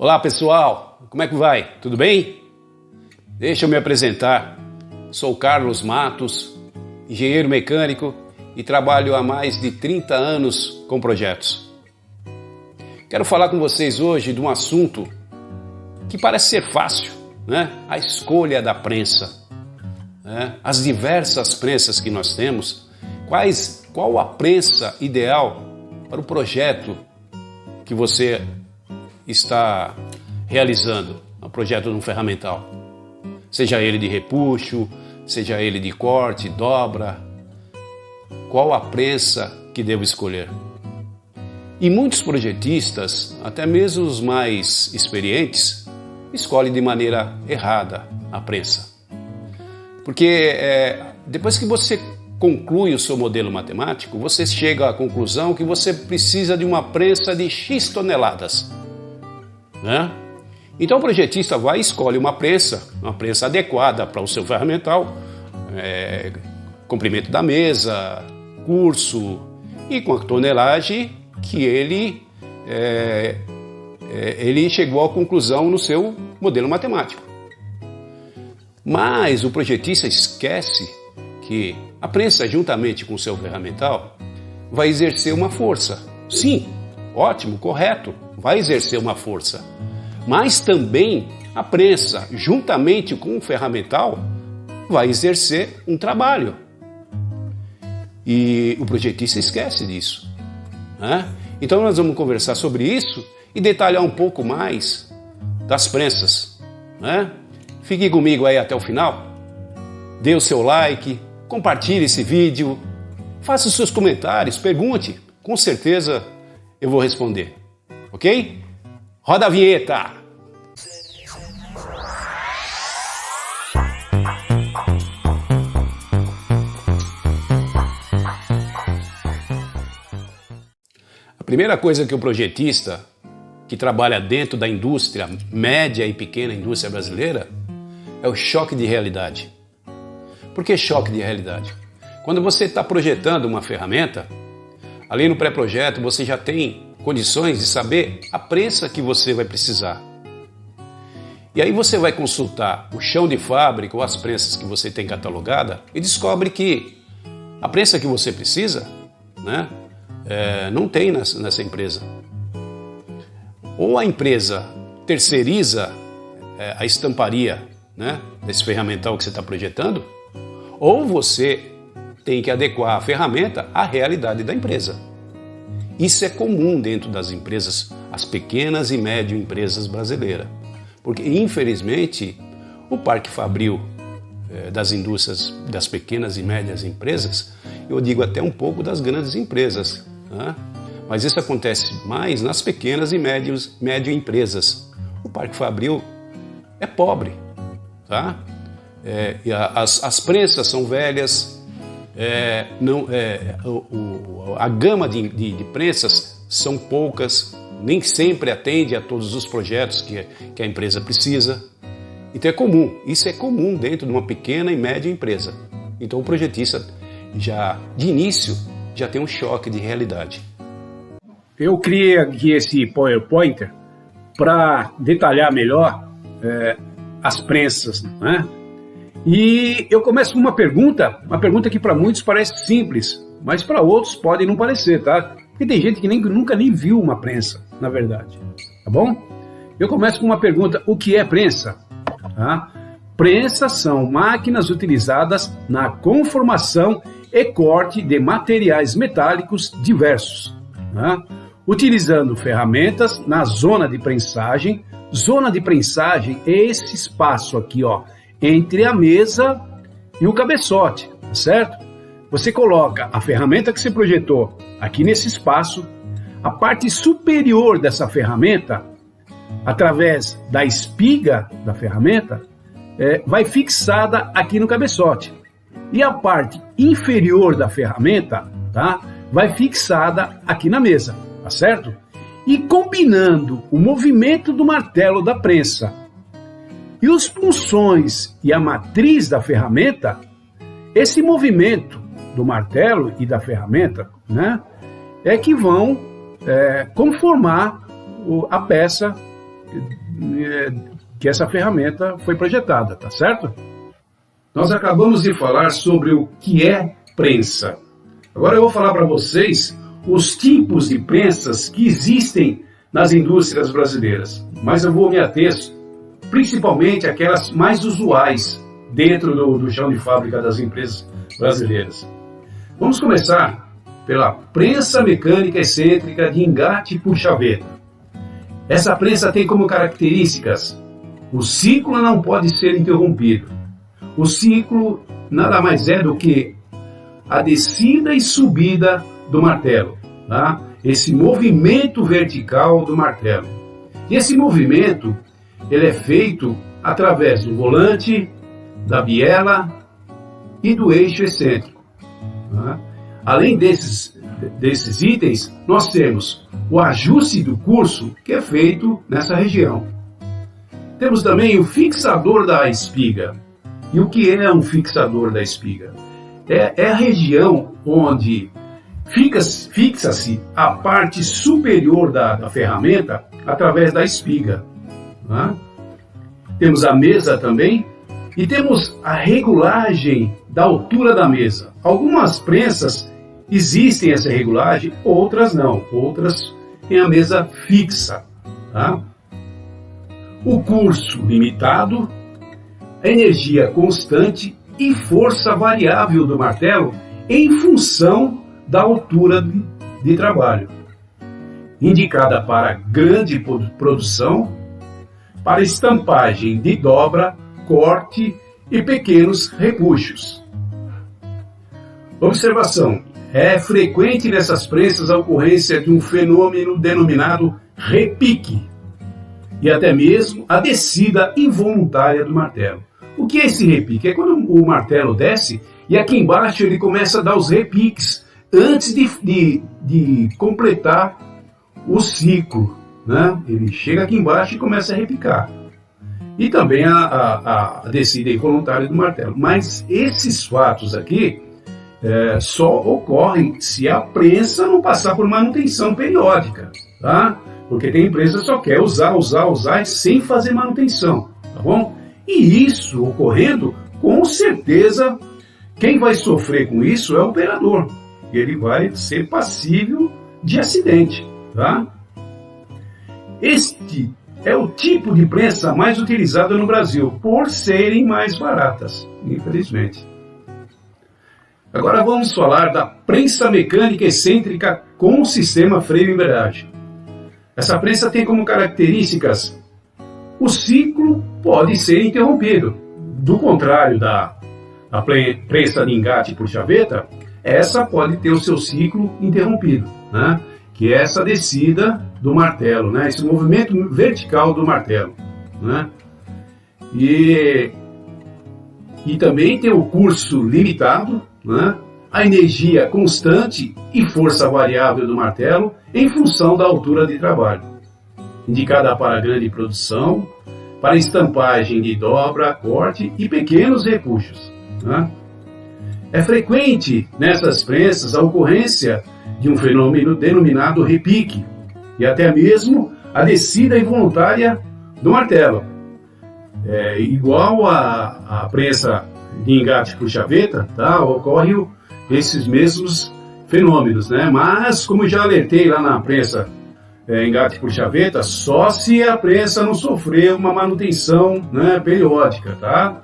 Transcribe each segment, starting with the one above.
Olá pessoal, como é que vai? Tudo bem? Deixa eu me apresentar. Sou Carlos Matos, engenheiro mecânico e trabalho há mais de 30 anos com projetos. Quero falar com vocês hoje de um assunto que parece ser fácil, né? A escolha da prensa. As diversas prensas que nós temos, qual a prensa ideal para o projeto que você está realizando, o projeto de um ferramental. Seja ele de repuxo, seja ele de corte, dobra. Qual a prensa que devo escolher? E muitos projetistas, até mesmo os mais experientes, escolhem de maneira errada a prensa. Porque depois que você conclui o seu modelo matemático, você chega à conclusão que você precisa de uma prensa de X toneladas. Né? Então o projetista vai e escolhe uma prensa adequada para o seu ferramental, comprimento da mesa, curso e com a tonelagem que ele chegou à conclusão no seu modelo matemático. Mas o projetista esquece que a prensa, juntamente com o seu ferramental, vai exercer uma força. Sim, ótimo, correto, vai exercer uma força. Mas também a prensa, juntamente com o ferramental, vai exercer um trabalho. E o projetista esquece disso. Né? Então nós vamos conversar sobre isso e detalhar um pouco mais das prensas. Né? Fique comigo aí até o final. Dê o seu like, compartilhe esse vídeo, faça os seus comentários, pergunte. Com certeza eu vou responder. Ok? Roda a vinheta! A primeira coisa que o projetista que trabalha dentro da indústria, média e pequena indústria brasileira, é o choque de realidade. Por que choque de realidade? Quando você está projetando uma ferramenta, ali no pré-projeto você já tem condições de saber a prensa que você vai precisar. E aí você vai consultar o chão de fábrica ou as prensas que você tem catalogada e descobre que a prensa que você precisa, né, não tem nessa empresa. Ou a empresa terceiriza a estamparia, né, desse ferramental que você está projetando, ou você tem que adequar a ferramenta à realidade da empresa. Isso é comum dentro das empresas, as pequenas e médias empresas brasileiras. Porque, infelizmente, o parque fabril das indústrias, das pequenas e médias empresas, eu digo até um pouco das grandes empresas, né? Mas isso acontece mais nas pequenas e médias empresas. O parque fabril é pobre, tá? As prensas são velhas, a gama de prensas são poucas, nem sempre atende a todos os projetos que a empresa precisa. Então é comum, isso é comum dentro de uma pequena e média empresa. Então o projetista de início já tem um choque de realidade. Eu criei aqui esse PowerPoint para detalhar melhor as prensas, né? E eu começo com uma pergunta que para muitos parece simples, mas para outros pode não parecer, tá? Porque tem gente que nunca nem viu uma prensa, na verdade, tá bom? Eu começo com uma pergunta: o que é prensa? Tá? Prensas são máquinas utilizadas na conformação e corte de materiais metálicos diversos, tá? Utilizando ferramentas na zona de prensagem. Zona de prensagem é esse espaço aqui, ó, entre a mesa e o cabeçote, tá certo? Você coloca a ferramenta que você projetou aqui nesse espaço, a parte superior dessa ferramenta, através da espiga da ferramenta, vai fixada aqui no cabeçote. E a parte inferior da ferramenta, tá, vai fixada aqui na mesa, tá certo? E combinando o movimento do martelo da prensa e os punções e a matriz da ferramenta, esse movimento do martelo e da ferramenta, né, é que vão conformar a peça que essa ferramenta foi projetada, tá certo? Nós acabamos de falar sobre o que é prensa. Agora eu vou falar para vocês os tipos de prensas que existem nas indústrias brasileiras, mas eu vou me ater principalmente àquelas mais usuais dentro do chão de fábrica das empresas brasileiras. Vamos começar pela prensa mecânica excêntrica de engate por chaveta. Essa prensa tem como características: o ciclo não pode ser interrompido. O ciclo nada mais é do que a descida e subida do martelo, tá? Esse movimento vertical do martelo. E esse movimento ele é feito através do volante, da biela e do eixo excêntrico, tá? Além desses itens, nós temos o ajuste do curso, que é feito nessa região. Temos também o fixador da espiga. E o que é um fixador da espiga? É a região onde fixa-se a parte superior da ferramenta através da espiga. Tá? Temos a mesa também e temos a regulagem da altura da mesa. Algumas prensas existem essa regulagem, outras não. Outras têm a mesa fixa. Tá? O curso limitado, a energia constante e força variável do martelo em função da altura de trabalho, indicada para grande produção, para estampagem de dobra, corte e pequenos repuxos. Observação: é frequente nessas prensas a ocorrência de um fenômeno denominado repique e até mesmo a descida involuntária do martelo. O que é esse repique? É quando o martelo desce e aqui embaixo ele começa a dar os repiques antes de completar o ciclo, né? Ele chega aqui embaixo e começa a repicar. E também a descida involuntária do martelo. Mas esses fatos aqui só ocorrem se a prensa não passar por manutenção periódica, tá? Porque tem empresa que só quer usar sem fazer manutenção, tá bom? E isso ocorrendo, com certeza, quem vai sofrer com isso é o operador. Ele vai ser passível de acidente, tá? Este é o tipo de prensa mais utilizada no Brasil, por serem mais baratas, infelizmente. Agora vamos falar da prensa mecânica excêntrica com sistema freio e embreagem. Essa prensa tem como características: o ciclo pode ser interrompido. Do contrário da prensa de engate por chaveta, essa pode ter o seu ciclo interrompido, né? Que é essa descida do martelo, né? Esse movimento vertical do martelo, né? E também tem o curso limitado, né? A energia constante e força variável do martelo em função da altura de trabalho, indicada para grande produção, para estampagem de dobra, corte e pequenos repuxos, né? É frequente nessas prensas a ocorrência de um fenômeno denominado repique e até mesmo a descida involuntária do martelo. Igual a prensa de engate por chaveta, tá? Ocorre esses mesmos fenômenos, né? Mas, como já alertei lá na prensa engate por chaveta, só se a prensa não sofrer uma manutenção, né, periódica, tá?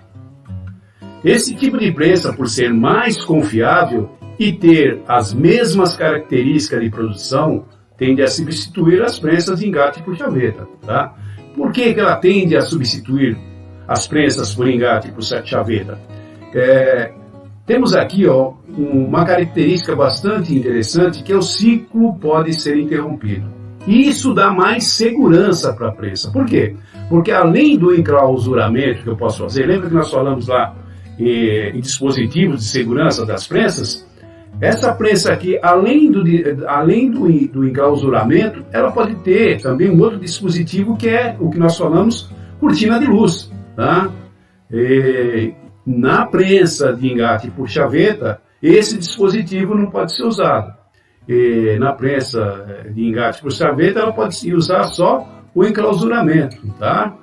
Esse tipo de prensa, por ser mais confiável e ter as mesmas características de produção, tende a substituir as prensas de engate por chaveta, tá? Por que ela tende a substituir as prensas por engate por chaveta? Temos aqui uma característica bastante interessante, que é o ciclo pode ser interrompido. E isso dá mais segurança para a prensa. Por quê? Porque além do enclausuramento que eu posso fazer, lembra que nós falamos lá em dispositivos de segurança das prensas? Essa prensa aqui, além do enclausuramento, ela pode ter também um outro dispositivo que é o que nós falamos, cortina de luz, tá? Na prensa de engate por chaveta, esse dispositivo não pode ser usado. Na prensa de engate por chaveta, ela pode se usar só o enclausuramento, tá?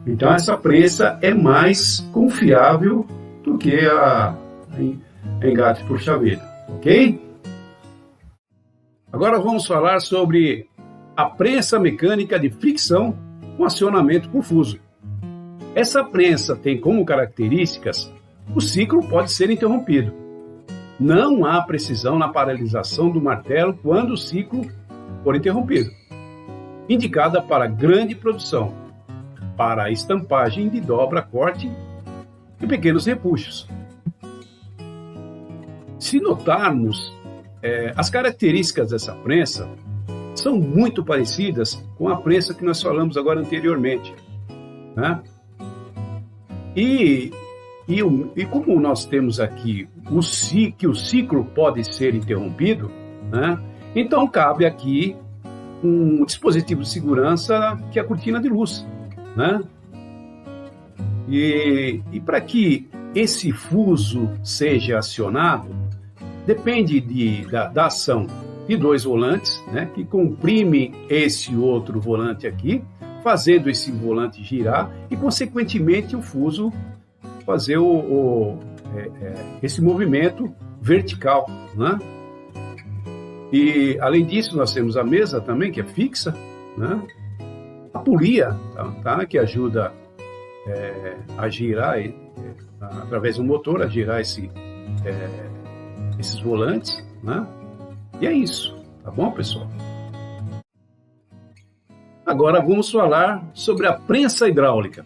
Então essa prensa é mais confiável do que a engate por chaveiro, ok? Agora vamos falar sobre a prensa mecânica de fricção com acionamento confuso. Essa prensa tem como características: o ciclo pode ser interrompido. Não há precisão na paralisação do martelo quando o ciclo for interrompido. Indicada para grande produção, para a estampagem de dobra, corte e pequenos repuxos. Se notarmos, as características dessa prensa são muito parecidas com a prensa que nós falamos agora anteriormente, né? E como nós temos aqui que o ciclo pode ser interrompido, né? Então cabe aqui um dispositivo de segurança que é a cortina de luz, né? E para que esse fuso seja acionado, depende da ação de dois volantes, né, que comprimem esse outro volante aqui, fazendo esse volante girar e, consequentemente, o fuso fazer esse movimento vertical, né? E, além disso, nós temos a mesa também, que é fixa, né? A polia, tá? Que ajuda a girar, através do motor, a girar esses volantes, né? E é isso, tá bom, pessoal? Agora vamos falar sobre a prensa hidráulica.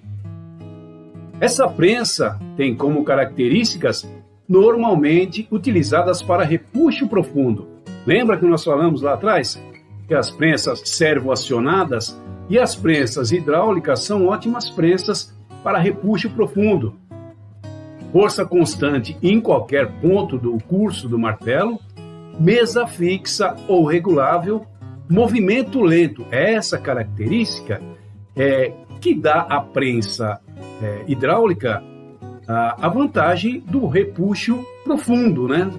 Essa prensa tem como características normalmente utilizadas para repuxo profundo. Lembra que nós falamos lá atrás que as prensas servoacionadas e as prensas hidráulicas são ótimas prensas para repuxo profundo? Força constante em qualquer ponto do curso do martelo, mesa fixa ou regulável, movimento lento. Essa característica que dá à prensa hidráulica a vantagem do repuxo profundo, né?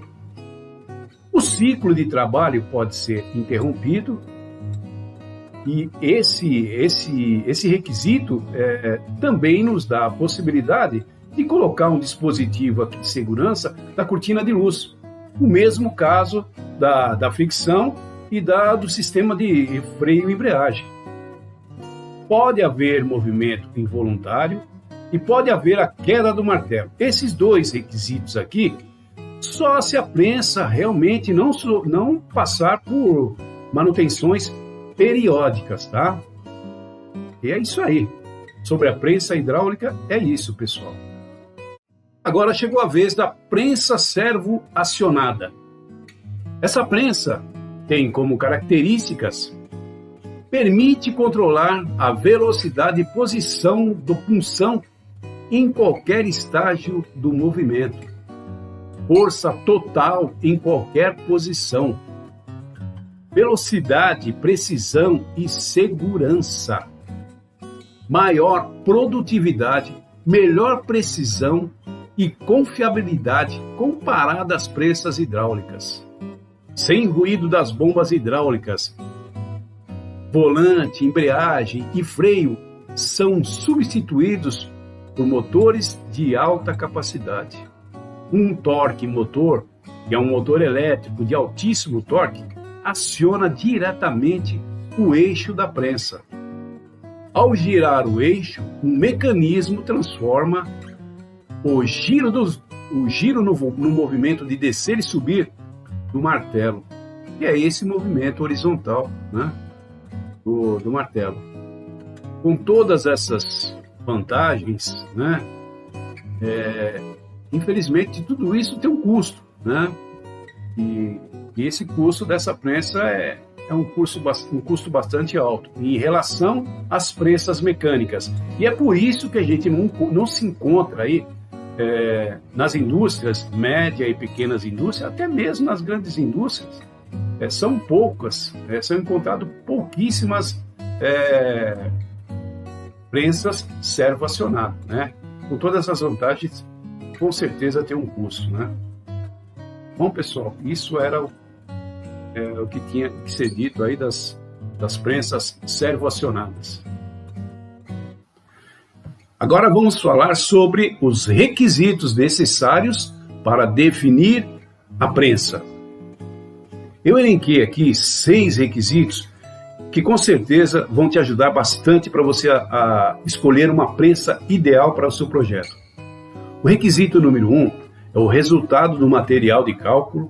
O ciclo de trabalho pode ser interrompido e esse requisito também nos dá a possibilidade de colocar um dispositivo aqui de segurança da cortina de luz. O mesmo caso da fricção e do sistema de freio e embreagem. Pode haver movimento involuntário e pode haver a queda do martelo. Esses dois requisitos aqui, só se a prensa realmente não passar por manutenções periódicas, tá? E é isso aí. Sobre a prensa hidráulica, é isso, pessoal. Agora chegou a vez da prensa servo-acionada. Essa prensa tem como características: permite controlar a velocidade e posição do punção em qualquer estágio do movimento. Força total em qualquer posição. Velocidade, precisão e segurança. Maior produtividade, melhor precisão e confiabilidade comparada às prensas hidráulicas. Sem ruído das bombas hidráulicas. Volante, embreagem e freio são substituídos por motores de alta capacidade. Um torque motor, que é um motor elétrico de altíssimo torque, aciona diretamente o eixo da prensa. Ao girar o eixo, um mecanismo transforma o giro no movimento de descer e subir do martelo. E é esse movimento horizontal, né, do martelo. Com todas essas vantagens, né, infelizmente tudo isso tem um custo, né? E esse custo dessa prensa é um custo bastante alto em relação às prensas mecânicas. E é por isso que a gente não se encontra aí nas indústrias, média e pequenas indústrias, até mesmo nas grandes indústrias. São poucas, são encontradas pouquíssimas prensas servo-acionadas, né? Com todas essas vantagens, com certeza tem um custo, né? Bom, pessoal, isso era o que tinha que ser dito aí das das prensas servoacionadas. Agora vamos falar sobre os requisitos necessários para definir a prensa. Eu elenquei aqui 6 requisitos que com certeza vão te ajudar bastante para você a escolher uma prensa ideal para o seu projeto. O requisito número 1 é o resultado do material de cálculo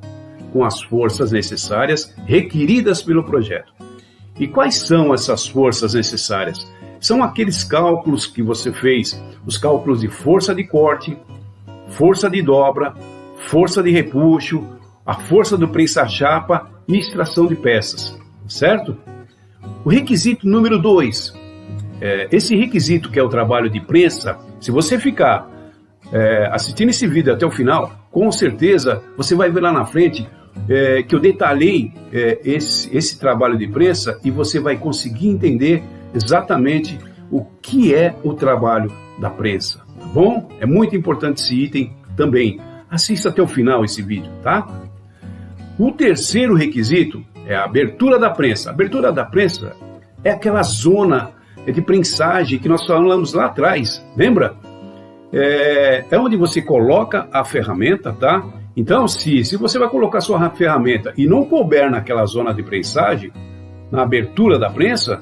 com as forças necessárias requeridas pelo projeto. E quais são essas forças necessárias? São aqueles cálculos que você fez, os cálculos de força de corte, força de dobra, força de repuxo, a força do prensa-chapa e extração de peças, certo? O requisito número 2, esse requisito que é o trabalho de prensa, se você ficar assistindo esse vídeo até o final, com certeza você vai ver lá na frente que eu detalhei esse trabalho de prensa e você vai conseguir entender exatamente o que é o trabalho da prensa, tá bom? É muito importante esse item também. Assista até o final esse vídeo, tá? O terceiro requisito é a abertura da prensa. A abertura da prensa é aquela zona de prensagem que nós falamos lá atrás, lembra? É onde você coloca a ferramenta, tá? Então, se você vai colocar sua ferramenta e não couber naquela zona de prensagem, na abertura da prensa,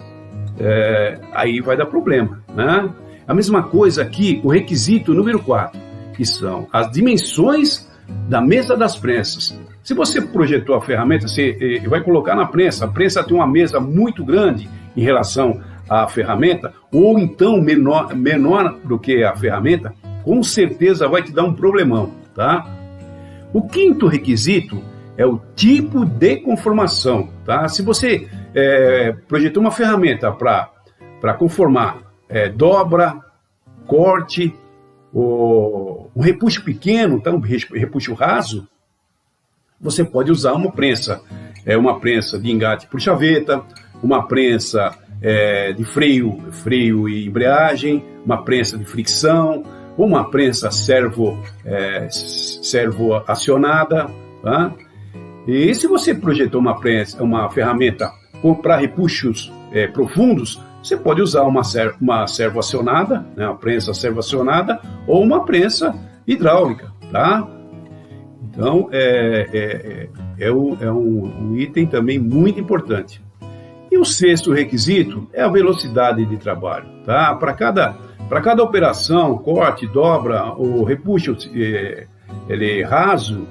aí vai dar problema, né? A mesma coisa aqui, o requisito número 4, que são as dimensões da mesa das prensas. Se você projetou a ferramenta, você vai colocar na prensa, a prensa tem uma mesa muito grande em relação à ferramenta, ou então menor do que a ferramenta, com certeza vai te dar um problemão, tá? O quinto requisito é o tipo de conformação, tá? Se você projetou uma ferramenta para conformar dobra, corte, um repuxo pequeno, tá? Um repuxo raso, você pode usar uma prensa de engate por chaveta, uma prensa de freio e embreagem, uma prensa de fricção, uma prensa servo acionada, tá? E se você projetou uma ferramenta para repuxos profundos, você pode usar uma servo acionada, né, uma prensa servo acionada, ou uma prensa hidráulica, tá? Então, é um item também muito importante. E o sexto requisito é a velocidade de trabalho, tá? Para cada operação, corte, dobra, ou repuxo raso,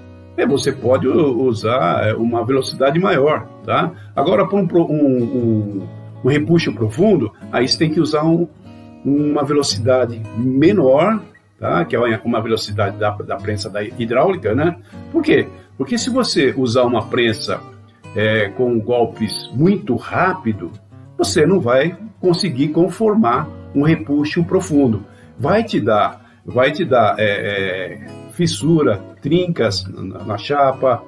você pode usar uma velocidade maior, tá? Agora, para um repuxo profundo, aí você tem que usar uma velocidade menor, tá? Que é uma velocidade da prensa hidráulica, né? Por quê? Porque se você usar uma prensa com golpes muito rápido, você não vai conseguir conformar um repuxo profundo. Vai te dar fissura, trincas na chapa,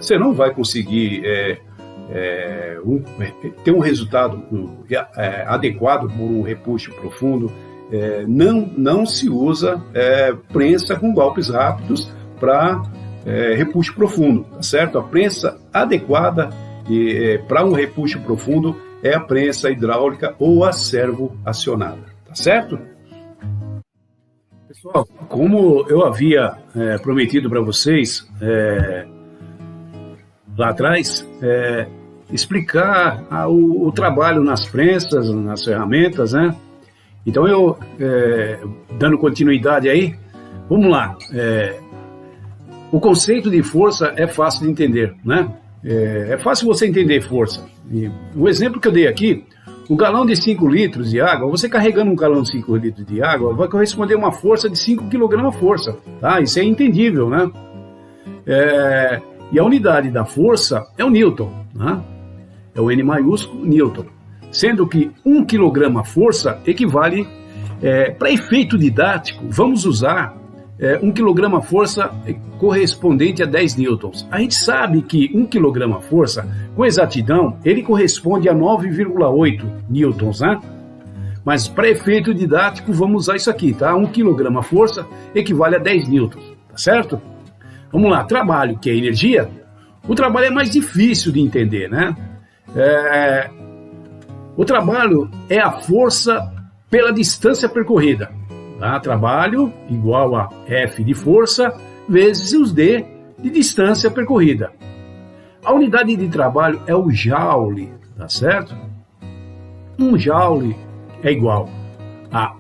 você não vai conseguir ter um resultado adequado por um repuxo profundo. Não se usa prensa com golpes rápidos para repuxo profundo, tá certo? A prensa adequada para um repuxo profundo é a prensa hidráulica ou a servo acionada, tá certo? Pessoal, como eu havia prometido para vocês lá atrás, explicar o trabalho nas prensas, nas ferramentas, né? Então eu, dando continuidade aí, vamos lá. O conceito de força é fácil de entender, né? É fácil você entender força. E o exemplo que eu dei aqui, um galão de 5 litros de água, você carregando um galão de 5 litros de água, vai corresponder a uma força de 5 kg força, tá? Isso é entendível, né? E a unidade da força é o Newton, né? É o N maiúsculo, Newton. Sendo que 1 kg força equivale, para efeito didático, vamos usar 1 kg força correspondente a 10 newtons. A gente sabe que 1 kg força, com exatidão, ele corresponde a 9,8 newtons, né? Mas para efeito didático, vamos usar isso aqui, tá? 1 kg força equivale a 10 newtons, tá certo? Vamos lá, trabalho, que é energia. O trabalho é mais difícil de entender, né? O trabalho é a força pela distância percorrida. Tá? Trabalho igual a F de força vezes os D de distância percorrida. A unidade de trabalho é o joule, tá certo? Um joule é igual a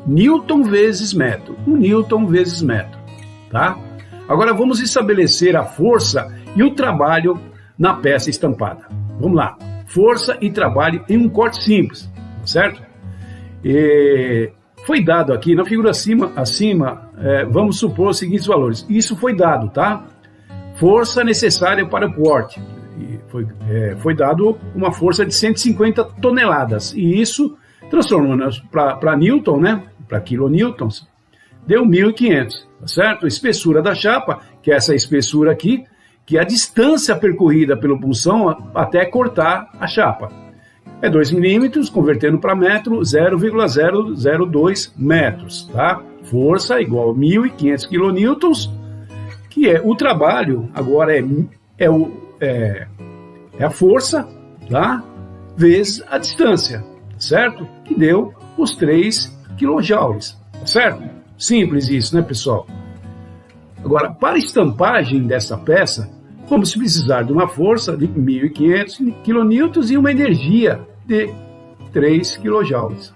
Newton vezes metro. Um Newton vezes metro, tá? Agora vamos estabelecer a força e o trabalho na peça estampada. Vamos lá. Força e trabalho em um corte simples, certo? Foi dado aqui, na figura acima vamos supor os seguintes valores. Isso foi dado, tá? Força necessária para o corte. Foi dado uma força de 150 toneladas. E isso, transformando para Newton, né? Para quilonewtons, deu 1.500, tá certo? A espessura da chapa, que é essa espessura aqui, que é a distância percorrida pelo punção até cortar a chapa. É 2 milímetros, convertendo para metro, 0,002 metros, tá? Força igual a 1.500 quilonewtons, que é o trabalho, agora é a força, tá? Vezes a distância, certo? Que deu os 3 quilojoules, tá certo? Simples isso, né, pessoal? Agora, para a estampagem dessa peça, vamos precisar de uma força de 1.500 quilonewtons e uma energia de 3 quilojoules.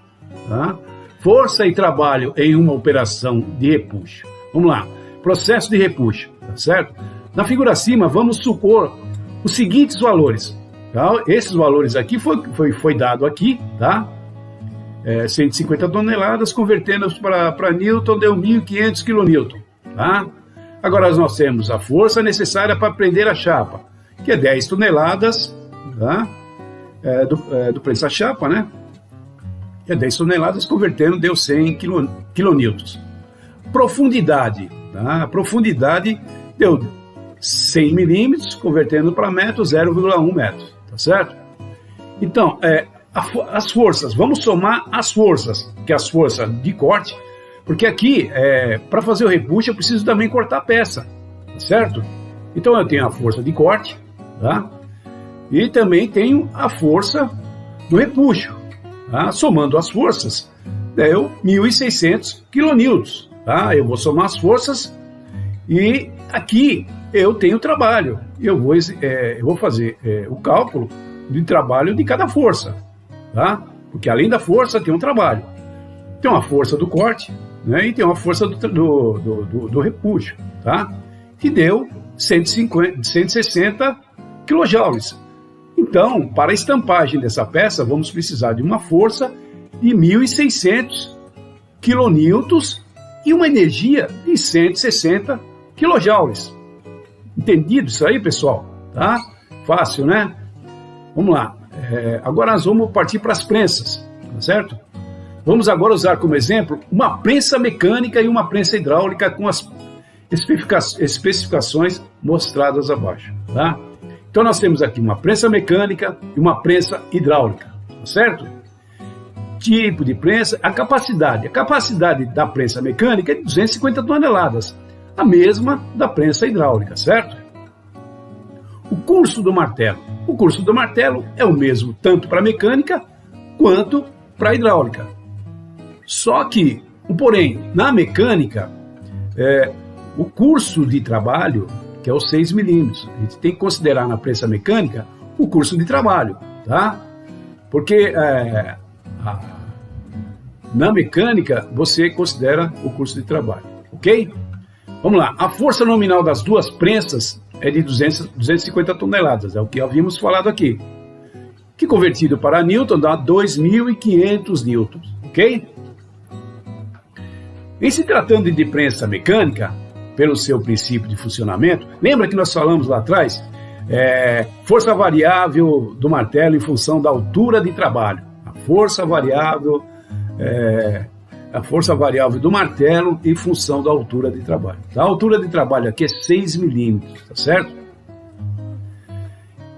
Tá? Força e trabalho em uma operação de repuxo. Vamos lá. Processo de repuxo, tá certo? Na figura acima, vamos supor os seguintes valores. Tá? Esses valores aqui foi dado aqui, tá? 150 toneladas, convertendo para Newton, deu 1.500 kilonewton, tá? Agora nós temos a força necessária para prender a chapa, que é 10 toneladas, tá? Do prensa-chapa, né? É 10 toneladas, convertendo, deu 100 kilonewtons. Profundidade, tá? A profundidade deu 100 milímetros, convertendo para metro, 0,1 metro, tá certo? Então, as forças, vamos somar as forças, que é as forças de corte, porque aqui, para fazer o repuxo, eu preciso também cortar a peça, tá certo? Então eu tenho a força de corte, tá? E também tenho a força do repuxo, tá? Somando as forças, deu 1.600 quilonewtons, tá? Eu vou somar as forças e aqui eu tenho trabalho, eu vou fazer o cálculo de trabalho de cada força, tá? Porque além da força tem um trabalho. Tem uma força do corte, né? E tem uma força do repuxo, tá? Que deu 160 quilojoules. Então, para a estampagem dessa peça, vamos precisar de uma força de 1.600 quilonewtons e uma energia de 160 quilojoules. Entendido isso aí, pessoal? Tá? Fácil, né? Vamos lá. Agora nós vamos partir para as prensas, tá certo? Vamos agora usar como exemplo uma prensa mecânica e uma prensa hidráulica com as especificações mostradas abaixo, tá? Então nós temos aqui uma prensa mecânica e uma prensa hidráulica, tá certo? Tipo de prensa, a capacidade da prensa mecânica é de 250 toneladas, a mesma da prensa hidráulica, certo? O curso do martelo. O curso do martelo é o mesmo tanto para a mecânica quanto para a hidráulica. Só que, porém, na mecânica, o curso de trabalho, que é os 6 milímetros, a gente tem que considerar na prensa mecânica o curso de trabalho, tá? Porque na mecânica você considera o curso de trabalho, ok? Vamos lá, a força nominal das duas prensas é de 250 toneladas, é o que havíamos falado aqui, que convertido para Newton dá 2.500 newtons, ok? Em se tratando de prensa mecânica, pelo seu princípio de funcionamento, lembra que nós falamos lá atrás? Força variável do martelo em função da altura de trabalho. A força variável do martelo em função da altura de trabalho. A altura de trabalho aqui é 6 milímetros, tá certo?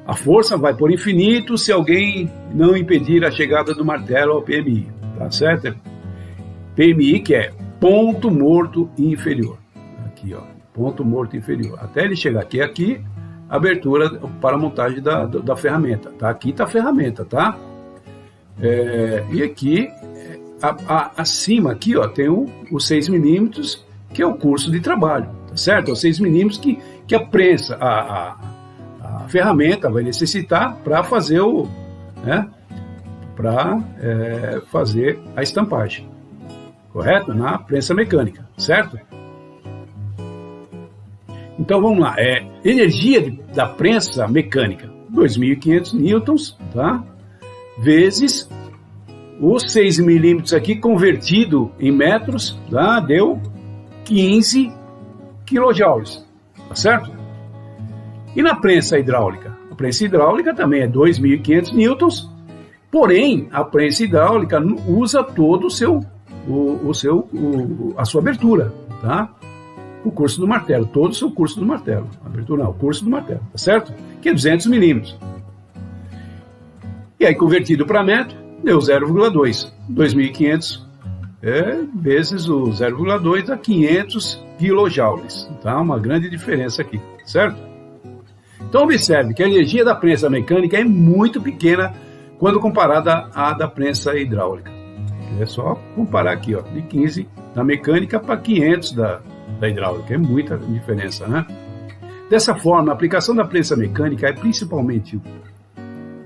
A força vai por infinito se alguém não impedir a chegada do martelo ao PMI, tá certo? PMI que é ponto morto inferior. Aqui, ó, ponto morto inferior. Até ele chegar aqui, abertura para a montagem da ferramenta. Tá? Aqui está a ferramenta, tá? E aqui, acima aqui, ó, tem o 6 milímetros, que é o curso de trabalho, tá certo? É o 6 milímetros que a prensa, a ferramenta vai necessitar para fazer fazer a estampagem, correto? Na prensa mecânica, certo? Então vamos lá, energia da prensa mecânica, 2.500 newtons, tá? Vezes os 6 milímetros aqui convertido em metros, tá? Deu 15 quilojoules, tá certo? E na prensa hidráulica? A prensa hidráulica também é 2.500 newtons, porém a prensa hidráulica usa todo a sua abertura, tá? O curso do martelo, todo o seu curso do martelo. Abertura não, o curso do martelo, tá certo? Que é 200 milímetros. E aí convertido para metro, deu 0,2. 2.500 vezes o 0,2 dá 500 quilojoules. Tá? Uma grande diferença aqui, certo? Então observe que a energia da prensa mecânica é muito pequena quando comparada à da prensa hidráulica. É só comparar aqui, ó, de 15 da mecânica para 500 da hidráulica. É muita diferença, né? Dessa forma, a aplicação da prensa mecânica é principalmente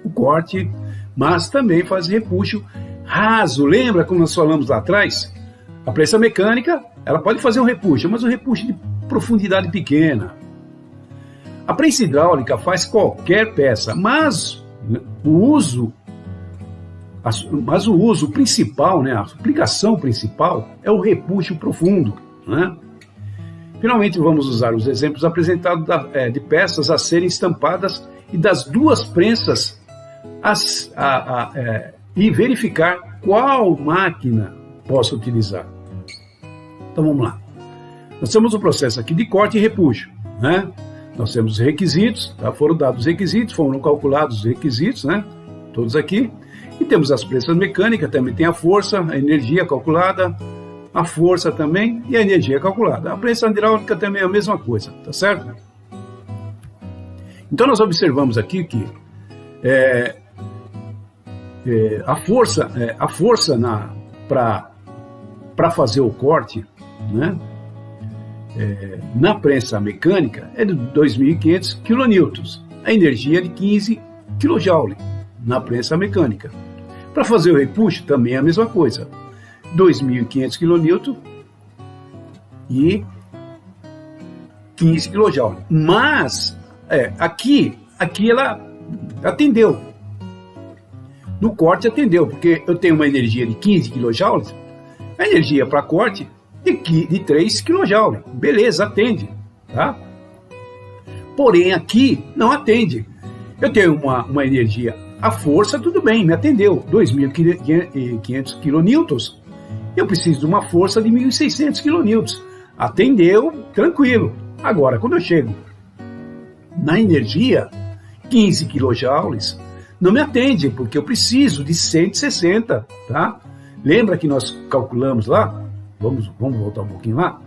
o corte, mas também faz repuxo raso. Lembra como nós falamos lá atrás? A prensa mecânica, ela pode fazer um repuxo, mas um repuxo de profundidade pequena. A prensa hidráulica faz qualquer peça, mas o uso principal, né, a aplicação principal é o repuxo profundo, né? Finalmente vamos usar os exemplos apresentados de peças a serem estampadas e das duas prensas e verificar qual máquina posso utilizar. Então vamos lá. Nós temos o processo aqui de corte e repuxo, né? Nós temos os requisitos, tá? Foram dados os requisitos, foram calculados os requisitos, né? Todos aqui. E temos as prensas mecânicas, também tem a força, a energia calculada, a força também e a energia calculada. A prensa hidráulica também é a mesma coisa, tá certo? Então nós observamos aqui que a força para fazer o corte, né, na prensa mecânica é de 2.500 kN, a energia é de 15 kJ na prensa mecânica. Para fazer o repuxo também é a mesma coisa, 2.500 kN e 15 kJ. Mas aqui ela atendeu. No corte atendeu, porque eu tenho uma energia de 15 kJ, a energia para corte de 3 kJ. Beleza, atende, tá? Porém aqui não atende. Eu tenho uma energia, a força tudo bem, me atendeu, 2.500 kN. Eu preciso de uma força de 1.600 kN. Atendeu, tranquilo. Agora, quando eu chego na energia, 15 kJ, não me atende, porque eu preciso de 160, tá? Lembra que nós calculamos lá? Vamos voltar um pouquinho lá?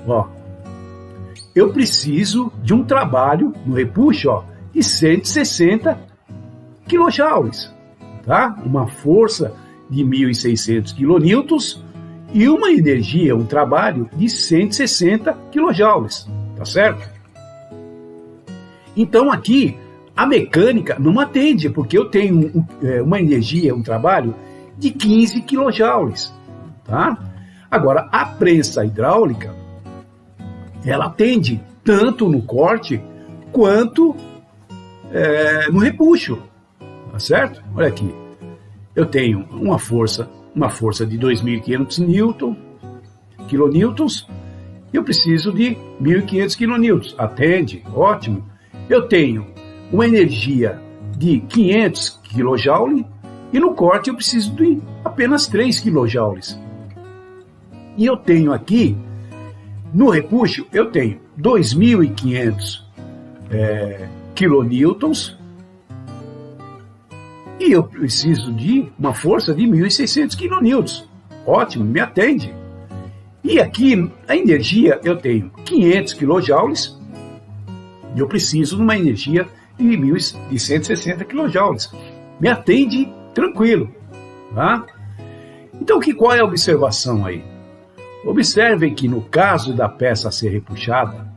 Ó, eu preciso de um trabalho no repuxo, ó, de 160 kJ, tá? Uma força de 1.600 kN e uma energia, um trabalho de 160 kJ, tá certo? Então aqui a mecânica não atende, porque eu tenho uma energia, um trabalho de 15 kJ, tá? Agora a prensa hidráulica, ela atende tanto no corte quanto no repuxo, tá certo? Olha aqui. Eu tenho uma força de 2.500 kN, eu preciso de 1.500 kN. Atende, ótimo. Eu tenho uma energia de 500 kJ e no corte eu preciso de apenas 3 kJ. E eu tenho aqui, no repuxo, eu tenho 2.500 kN e eu preciso de uma força de 1.600 kN. Ótimo, me atende. E aqui, a energia, eu tenho 500 kJ e eu preciso de uma energia de 1.160 kJ. Me atende tranquilo, tá? Então, qual é a observação aí? Observem que no caso da peça ser repuxada,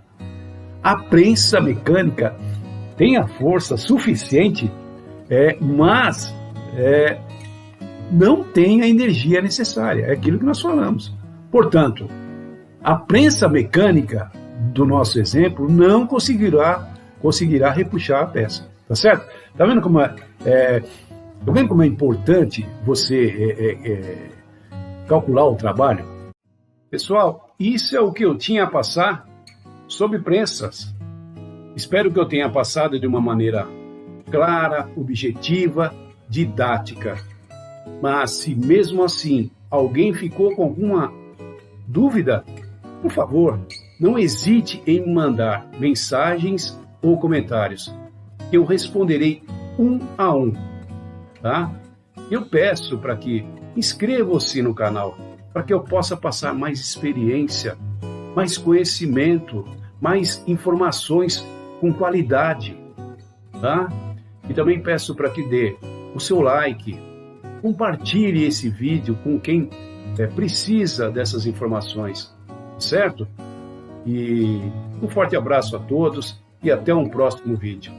a prensa mecânica tem a força suficiente, mas não tem a energia necessária. É aquilo que nós falamos. Portanto, a prensa mecânica do nosso exemplo não conseguirá repuxar a peça. Tá certo? Tá vendo como é importante você calcular o trabalho? Pessoal, isso é o que eu tinha a passar sobre prensas. Espero que eu tenha passado de uma maneira clara, objetiva, didática. Mas se mesmo assim alguém ficou com alguma dúvida, por favor, não hesite em mandar mensagens ou comentários. Eu responderei um a um, tá? Eu peço para que inscreva-se no canal, para que eu possa passar mais experiência, mais conhecimento, mais informações com qualidade, tá? E também peço para que dê o seu like, compartilhe esse vídeo com quem precisa dessas informações, certo? E um forte abraço a todos e até um próximo vídeo.